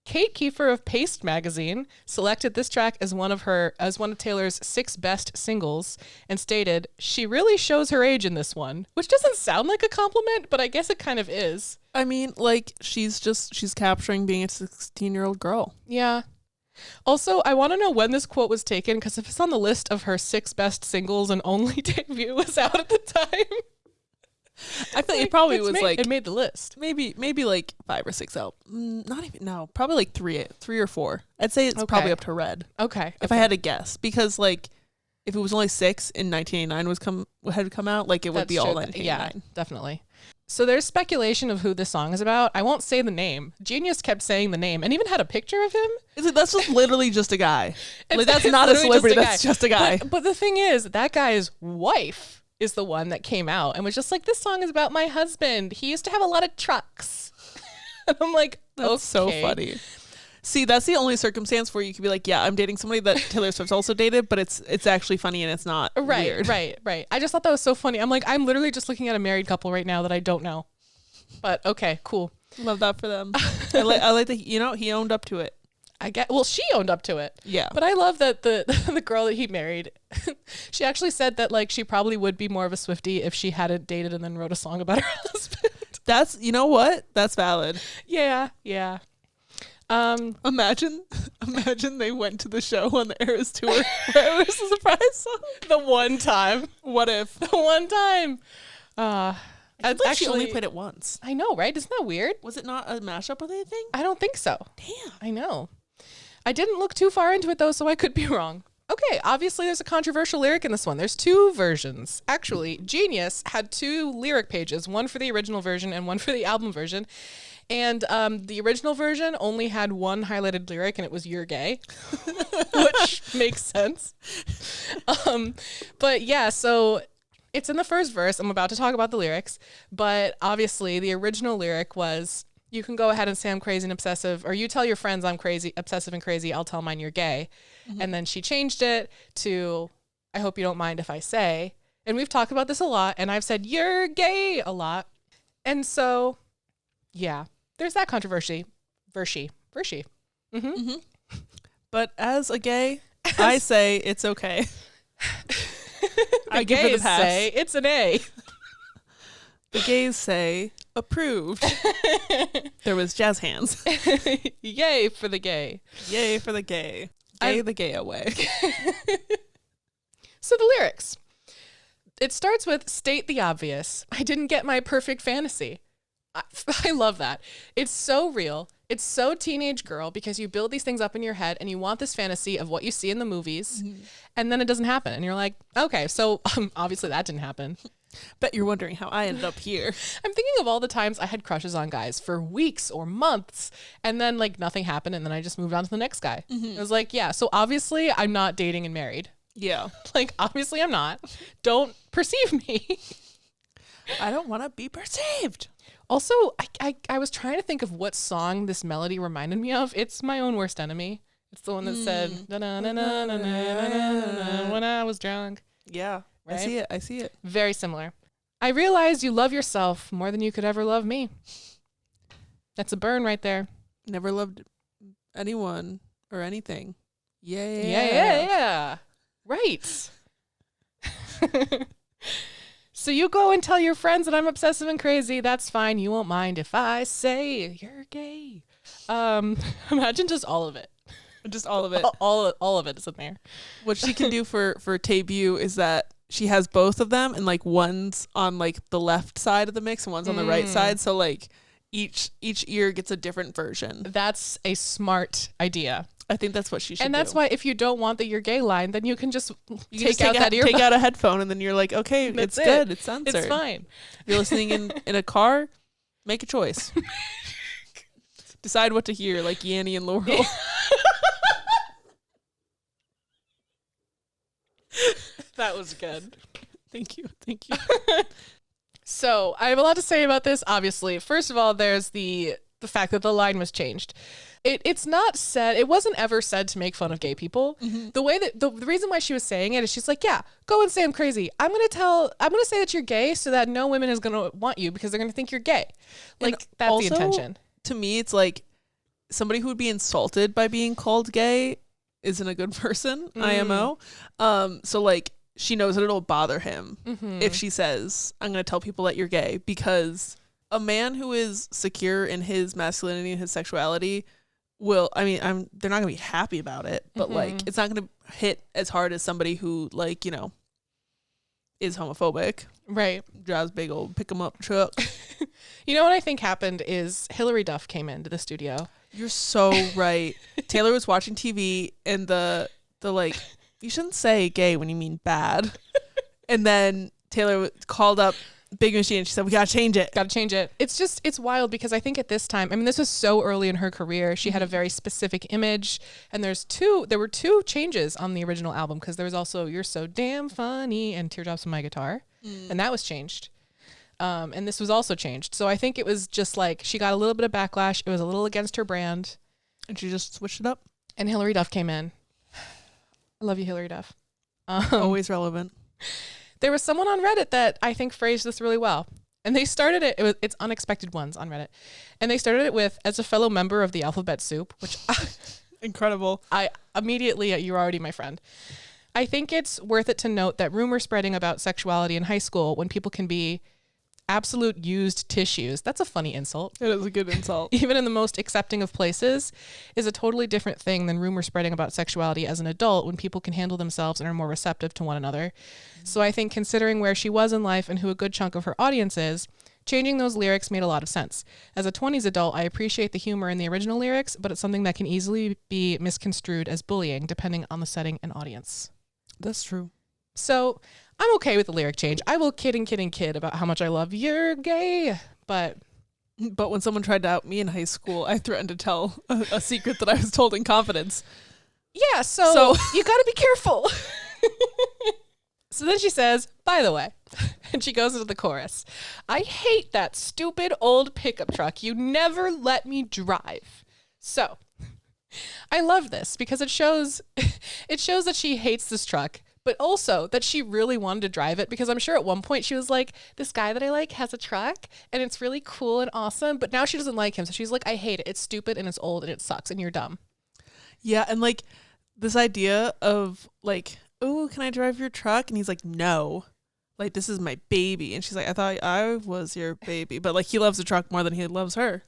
Kate Kiefer of Paste magazine selected this track as one of Taylor's 6 best singles and stated, she really shows her age in this one, which doesn't sound like a compliment, but I guess it kind of is. I mean, like, she's capturing being a 16-year-old girl. Yeah. Also, I want to know when this quote was taken, because if it's on the list of her 6 best singles and only debut was out at the time. I feel like it probably was it made the list. Maybe like 5 or 6 out. Not even, no, probably like 3 or 4. I'd say it's probably up to Red. Okay. If I had to guess, because like if it was only 6 in 1989 had come out, like it would be all 1989. Yeah, definitely. So there's speculation of who this song is about. I won't say the name. Genius kept saying the name and even had a picture of him. That's just literally just a guy. Like, that's not a celebrity. That's just a guy. But the thing is, that guy's wife is the one that came out and was just like, this song is about my husband. He used to have a lot of trucks. And I'm like, that's so funny. See, that's the only circumstance where you could be like, yeah, I'm dating somebody that Taylor Swift's also dated, but it's actually funny and it's not weird. Right. I just thought that was so funny. I'm like, I'm literally just looking at a married couple right now that I don't know. But okay, cool. Love that for them. I like that, he owned up to it. She owned up to it. Yeah. But I love that the girl that he married, she actually said that like she probably would be more of a Swiftie if she hadn't dated and then wrote a song about her husband. That's, you know what? That's valid. Yeah. Imagine they went to the show on the Eras tour where it was a surprise song. The one time. What if? The one time. She only played it once. I know, right? Isn't that weird? Was it not a mashup with anything? I don't think so. Damn. I know. I didn't look too far into it though, so I could be wrong. Okay, obviously there's a controversial lyric in this one. There's 2 versions. Actually, Genius had 2 lyric pages, one for the original version and one for the album version. And the original version only had 1 highlighted lyric, and it was "You're gay," which makes sense. But yeah, so it's in the first verse. I'm about to talk about the lyrics, but obviously the original lyric was, you can go ahead and say I'm crazy and obsessive, or you tell your friends I'm crazy, obsessive and crazy, I'll tell mine you're gay. Mm-hmm. And then she changed it to, I hope you don't mind if I say, and we've talked about this a lot, and I've said you're gay a lot. And so, yeah, there's that controversy. Vershy. Mm-hmm. Mm-hmm. But as a gay, I say it's okay. The gays say it's an A. The gays say approved. There was jazz hands. Yay for the gay. Yay for the gay. Gay the gay away. So the lyrics. It starts with, state the obvious. I didn't get my perfect fantasy. I love that. It's so real. It's so teenage girl, because you build these things up in your head and you want this fantasy of what you see in the movies, and then it doesn't happen. And you're like, okay, so obviously that didn't happen. Bet you're wondering how I ended up here. I'm thinking of all the times I had crushes on guys for weeks or months, and then like nothing happened, and then I just moved on to the next guy. I was like, yeah, so obviously I'm not dating and married. Yeah. Like, obviously I'm not. Don't perceive me. I don't want to be perceived. Also, I was trying to think of what song this melody reminded me of. It's My Own Worst Enemy. It's the one that said, "Da-na-na-na-na-na-na-na-na," when I was drunk. Yeah. Right? I see it. Very similar. I realize you love yourself more than you could ever love me. That's a burn right there. Never loved anyone or anything. Yeah. Yeah. Right. So you go and tell your friends that I'm obsessive and crazy. That's fine. You won't mind if I say you're gay. Imagine just all of it. Just all of it. All of it is in there. What she can do for debut is that she has both of them, and like one's on like the left side of the mix and one's on the right side. So like each ear gets a different version. That's a smart idea. I think that's what she should do. And that's why if you don't want the "you're gay" line, then you can just take out a headphone, and then you're like, okay, it's good. It's censored. It's fine. If you're listening in a car, make a choice. Decide what to hear, like Yanni and Laurel. That was good. Thank you. So I have a lot to say about this, obviously. First of all, there's the fact that the line was changed. It's not said, it wasn't ever said to make fun of gay people. The way that the reason why she was saying it is she's like, yeah, go and say I'm crazy. I'm going to say that you're gay so that no woman is going to want you because they're going to think you're gay. Like, and that's also, the intention. To me, it's like somebody who would be insulted by being called gay isn't a good person, IMO. So like, she knows that it'll bother him if she says, I'm going to tell people that you're gay, because a man who is secure in his masculinity and his sexuality they're not going to be happy about it, but like, it's not going to hit as hard as somebody who like, is homophobic. Right. Drives big old pick 'em up truck. You know what I think happened is Hillary Duff came into the studio. You're so right. Taylor was watching TV, and the like, you shouldn't say gay when you mean bad. And then Taylor called up Big Machine, and she said, we gotta change it. It's wild because I think at this time, I mean, this was so early in her career. She had a very specific image, and there were two changes on the original album, because there was also You're So Damn Funny and Teardrops on My Guitar, and that was changed. And this was also changed. So I think it was just like she got a little bit of backlash. It was a little against her brand, and she just switched it up. And Hillary Duff came in. I love you, Hillary Duff. Always relevant. There was someone on Reddit that I think phrased this really well. And they started it's Unexpected Ones on Reddit. And they started it with, as a fellow member of the Alphabet Soup, which incredible. I immediately, you're already my friend. I think it's worth it to note that rumor spreading about sexuality in high school, when people can be absolute used tissues, that's a funny insult. It is a good insult. Even in the most accepting of places, is a totally different thing than rumor spreading about sexuality as an adult, when people can handle themselves and are more receptive to one another. So I think, considering where she was in life and who a good chunk of her audience is, changing those lyrics made a lot of sense. As a 20s adult, I appreciate the humor in the original lyrics, but it's something that can easily be misconstrued as bullying, depending on the setting and audience. That's true. So I'm okay with the lyric change. I will kid about how much I love "You're Gay," but when someone tried to out me in high school, I threatened to tell a secret that I was told in confidence. Yeah, so you got to be careful. So then she says, by the way, and she goes into the chorus, I hate that stupid old pickup truck. You never let me drive. So I love this because it shows that she hates this truck, but also that she really wanted to drive it, because I'm sure at one point she was like, this guy that I like has a truck and it's really cool and awesome, but now she doesn't like him. So she's like, I hate it. It's stupid and it's old and it sucks and you're dumb. Yeah. And like this idea of like, oh, can I drive your truck? And he's like, no, like, this is my baby. And she's like, I thought I was your baby. But like, he loves the truck more than he loves her.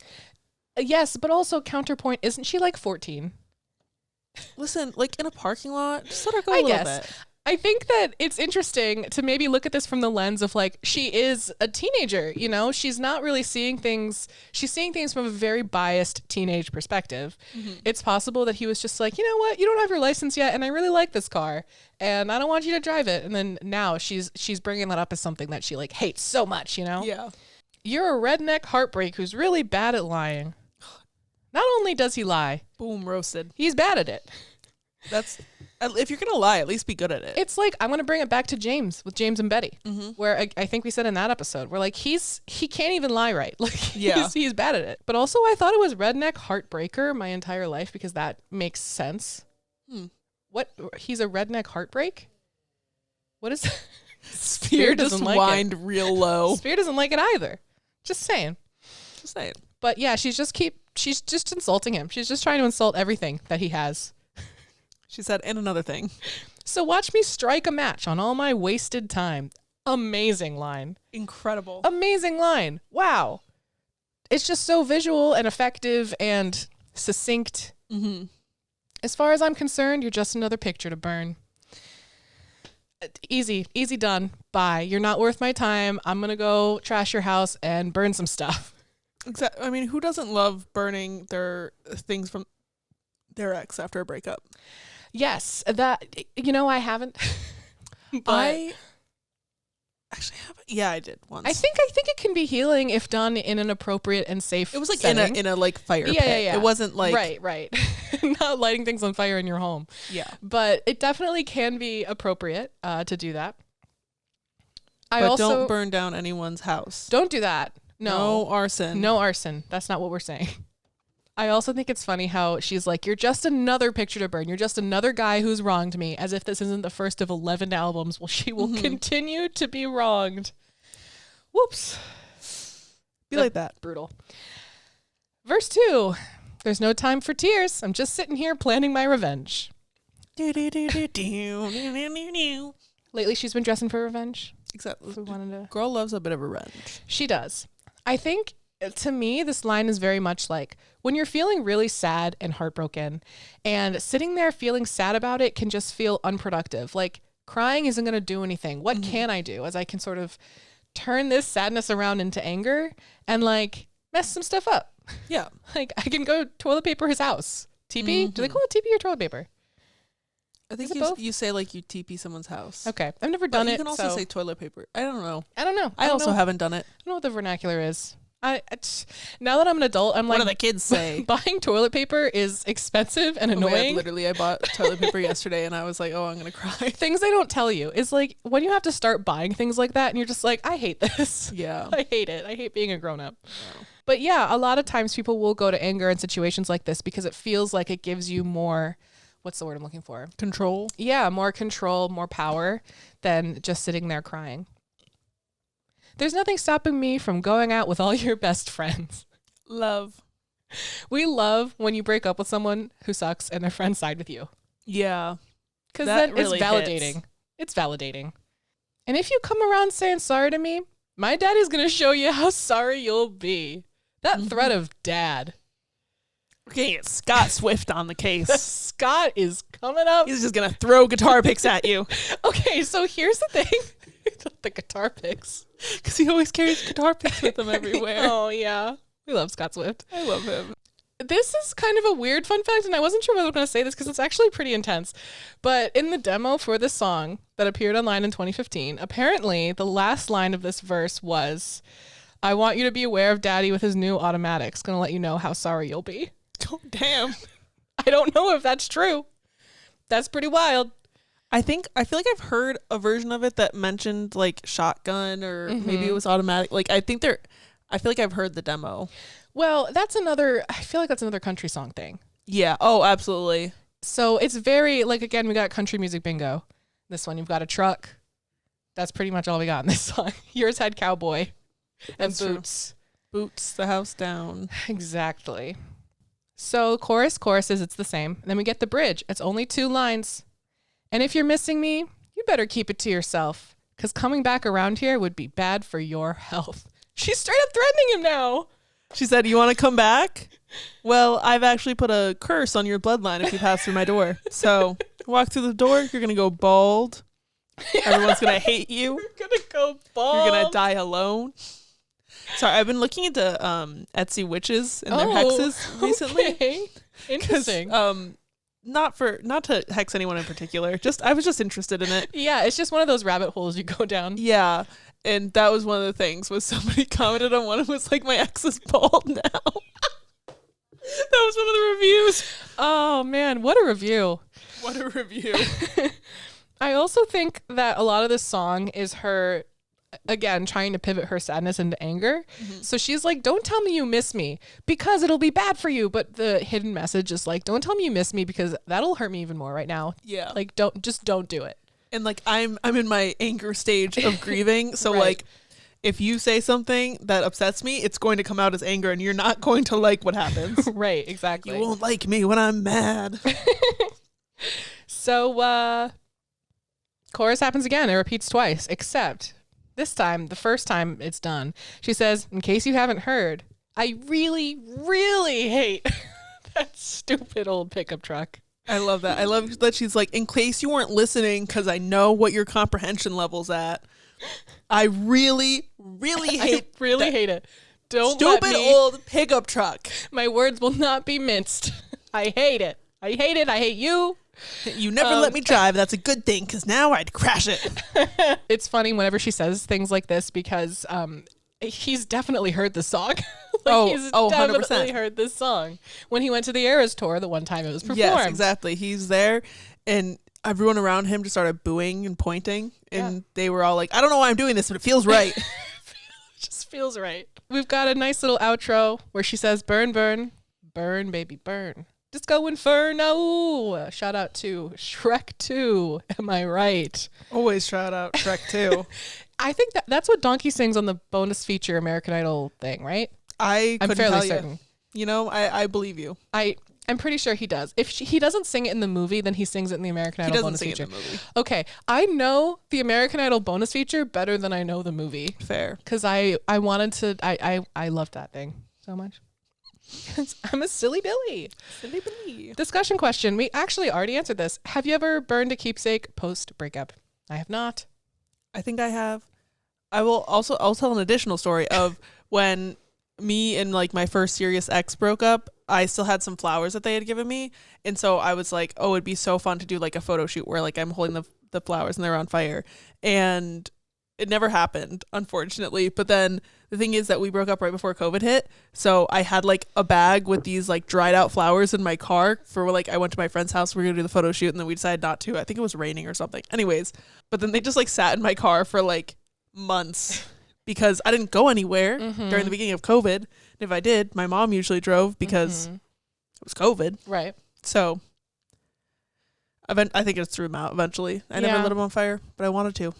Yes. But also counterpoint, isn't she like 14? Listen, like in a parking lot, just let her go a little bit. I think that it's interesting to maybe look at this from the lens of like, she is a teenager, you know, she's not really seeing things. She's seeing things from a very biased teenage perspective. Mm-hmm. It's possible that he was just like, you know what, you don't have your license yet. And I really like this car and I don't want you to drive it. And then now she's bringing that up as something that she like hates so much, you know? Yeah. You're a redneck heartbreak who's really bad at lying. Not only does he lie. Boom, roasted. He's bad at it. That's, if you're going to lie, at least be good at it. It's like, I'm going to bring it back to James with James and Betty, where I think we said in that episode, where like, he can't even lie right. Like, he's bad at it. But also I thought it was redneck heartbreaker my entire life because that makes sense. What? He's a redneck heartbreak? What is that? Spear just like whined it. Real low. Spear doesn't like it either. Just saying. But yeah, she's just insulting him. She's just trying to insult everything that he has. She said, and another thing. So watch me strike a match on all my wasted time. Amazing line. Incredible. Amazing line. Wow. It's just so visual and effective and succinct. Mm-hmm. As far as I'm concerned, you're just another picture to burn. Easy done. Bye. You're not worth my time. I'm going to go trash your house and burn some stuff. Exactly. I mean, who doesn't love burning their things from their ex after a breakup? Yes, that, you know, I haven't. I actually haven't. Yeah, I did once. I think it can be healing if done in an appropriate and safe. It was like setting. in a like fire pit. Yeah. It wasn't like right. Not lighting things on fire in your home. Yeah, but it definitely can be appropriate to do that. But don't burn down anyone's house. Don't do that. No arson. No arson. That's not what we're saying. I also think it's funny how she's like, you're just another picture to burn. You're just another guy who's wronged me, as if this isn't the first of 11 albums. Well, she will continue to be wronged. Whoops. Be like that. Brutal. Verse 2. There's no time for tears. I'm just sitting here planning my revenge. Lately, she's been dressing for revenge. Exactly. Girl loves a bit of revenge. She does. I think, to me, this line is very much like when you're feeling really sad and heartbroken and sitting there feeling sad about it can just feel unproductive. Like crying isn't going to do anything. What can I do? As I can sort of turn this sadness around into anger and like mess some stuff up. Yeah. Like I can go toilet paper his house. TP? Do they call it TP or toilet paper? I think you say like you TP someone's house. Okay. I've never done it. You can also say toilet paper. I don't know. I also haven't done it. I don't know what the vernacular is. Now that I'm an adult, I'm like, what do the kids say? Buying toilet paper is expensive and annoying. Literally, I bought toilet paper yesterday and I was like, oh, I'm going to cry. Things they don't tell you is like when you have to start buying things like that and you're just like, I hate this. Yeah. I hate it. I hate being a grown up. Yeah. But yeah, a lot of times people will go to anger in situations like this because it feels like it gives you more, what's the word I'm looking for? Control. Yeah, more control, more power than just sitting there crying. There's nothing stopping me from going out with all your best friends. Love. We love when you break up with someone who sucks and their friends side with you. Yeah. Because then really it's validating. Hits. It's validating. And if you come around saying sorry to me, my daddy's going to show you how sorry you'll be. That threat of dad. We're going to get Scott Swift on the case. Scott is coming up. He's just going to throw guitar picks at you. Okay, so here's the thing. The guitar picks. Because he always carries guitar picks with him everywhere. Oh, yeah. We love Scott Swift. I love him. This is kind of a weird fun fact, and I wasn't sure whether I was going to say this because it's actually pretty intense. But in the demo for this song that appeared online in 2015, apparently the last line of this verse was, I want you to be aware of daddy with his new automatics. Going to let you know how sorry you'll be. Oh, damn. I don't know if that's true. That's pretty wild. I feel like I've heard a version of it that mentioned like shotgun or maybe it was automatic. Like I feel like I've heard the demo. Well, I feel like that's another country song thing. Yeah. Oh, absolutely. So it's very like, again, we got country music bingo. This one, you've got a truck. That's pretty much all we got in this song. Yours had cowboy and that's boots. True. Boots the house down. Exactly. So choruses, it's the same. And then we get the bridge. It's only 2 lines. And if you're missing me, you better keep it to yourself, because coming back around here would be bad for your health. She's straight up threatening him now. She said, you want to come back? Well, I've actually put a curse on your bloodline if you pass through my door. So walk through the door, you're going to go bald, Everyone's gonna hate you. You're gonna go bald. You're gonna die alone. Sorry, I've been looking into Etsy witches and their hexes recently. Okay. Interesting. Not to hex anyone in particular. I was just interested in it. Yeah, it's just one of those rabbit holes you go down. Yeah. And that was one of the things, was somebody commented on one, it was like, my ex is bald now. That was one of the reviews. Oh man, what a review. What a review. I also think that a lot of this song is her, again, trying to pivot her sadness into anger. Mm-hmm. So she's like, don't tell me you miss me because it'll be bad for you. But the hidden message is like, don't tell me you miss me because that'll hurt me even more right now. Yeah. Like, don't do it. And like, I'm in my anger stage of grieving. So Right. like, if you say something that upsets me, it's going to come out as anger and you're not going to like what happens. Right, exactly. You won't like me when I'm mad. So, chorus happens again. It repeats twice, except this time, the first time it's done, she says, in case you haven't heard, I really, really hate that stupid old pickup truck. I love that. I love that she's like, in case you weren't listening, because I know what your comprehension level's at. I really, really hate hate it. Don't stupid old pickup truck. My words will not be minced. I hate it. I hate it. I hate you. You never let me drive. That's a good thing, because now I'd crash it. It's funny whenever she says things like this because he's definitely heard the song. He's definitely 100%. heard this song when he went to the Eras tour the one time it was performed. Yes, exactly. He's there, and everyone around him just started booing and pointing, and they were all like, I don't know why I'm doing this, but it feels right. It just feels right. We've got a nice little outro where she says, burn, burn, burn, baby, burn. Disco Inferno. Shout out to Shrek 2. Am I right? Always shout out Shrek 2. I think that's what Donkey sings on the bonus feature American Idol thing, right? I'm fairly certain. You know, I believe you. I'm pretty sure he does. If he doesn't sing it in the movie, then he sings it in the American Idol bonus feature. He doesn't sing it in the movie. Okay, I know the American Idol bonus feature better than I know the movie. Fair. Because I wanted to, I loved that thing so much. I'm a silly Billy. Silly Billy. Discussion question. We actually already answered this. Have you ever burned a keepsake post breakup? I have not. I think I have. I'll tell an additional story of when me and like my first serious ex broke up. I still had some flowers that they had given me, and so I was like, oh, it'd be so fun to do like a photo shoot where like I'm holding the flowers and they're on fire, and it never happened, unfortunately. But then the thing is that we broke up right before COVID hit, so I had like a bag with these like dried out flowers in my car for like, I went to my friend's house, we were gonna do the photo shoot, and then we decided not to. I think it was raining or something. Anyways, but then they just like sat in my car for like months because I didn't go anywhere during the beginning of COVID. And if I did, my mom usually drove because it was COVID. Right. So I think it's threw them out eventually. I never lit them on fire, but I wanted to.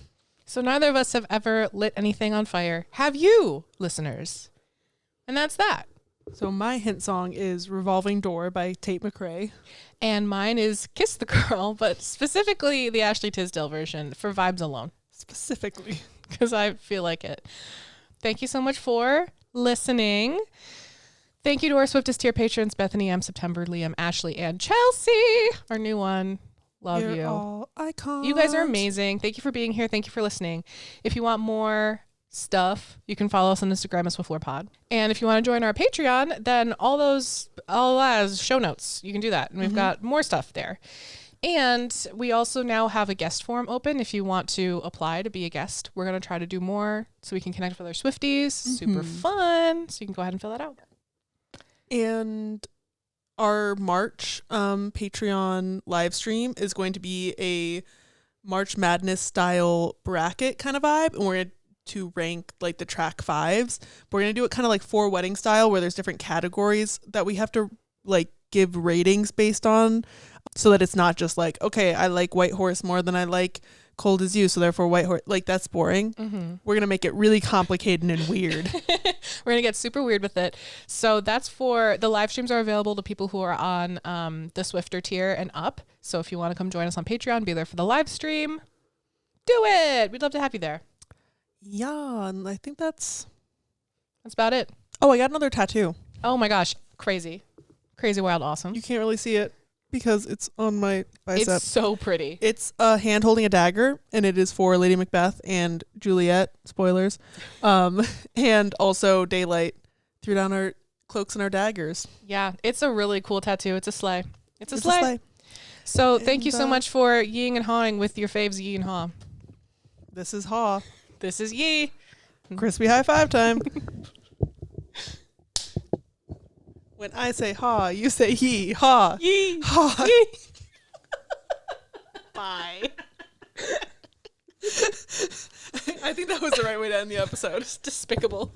So neither of us have ever lit anything on fire. Have you, listeners? And that's that. So my hint song is Revolving Door by Tate McRae. And mine is Kiss the Girl, but specifically the Ashley Tisdale version for vibes alone. Specifically. Because I feel like it. Thank you so much for listening. Thank you to our Swiftest tier patrons, Bethany M, September, Liam, Ashley, and Chelsea, our new one. Love You're you. All icons. You guys are amazing. Thank you for being here. Thank you for listening. If you want more stuff, you can follow us on Instagram at Swiftlore Pod. And if you want to join our Patreon, then all as show notes, you can do that. And we've got more stuff there. And we also now have a guest form open if you want to apply to be a guest. We're going to try to do more so we can connect with our Swifties. Super fun. So you can go ahead and fill that out. And our March Patreon live stream is going to be a March Madness style bracket kind of vibe. And we're going to rank like the track fives. We're going to do it kind of like For Wedding style where there's different categories that we have to like give ratings based on, so that it's not just like, okay, I like White Horse more than I like Cold As You, so therefore White Horse, like that's boring. We're going to make it really complicated and weird. We're going to get super weird with it. So that's for, the live streams are available to people who are on the Swifter tier and up. So if you want to come join us on Patreon, be there for the live stream, do it. We'd love to have you there. Yeah, and I think that's about it. Oh, I got another tattoo. Oh my gosh. Crazy, wild, awesome. You can't really see it. because it's on my bicep. It's so pretty. It's a hand holding a dagger, and it is for Lady Macbeth and Juliet. Spoilers. And also Daylight threw down our cloaks and our daggers. Yeah, it's a really cool tattoo. It's a sleigh. It's a It's sleigh. So thank you so And, much for yeeing and hawing with your faves Yee and Haw. This is Haw. This is Yee. Crispy high five time. When I say Haw, you say Yee. Haw. Yee. Haw. Yee. Bye. I think that was the right way to end the episode. It's despicable.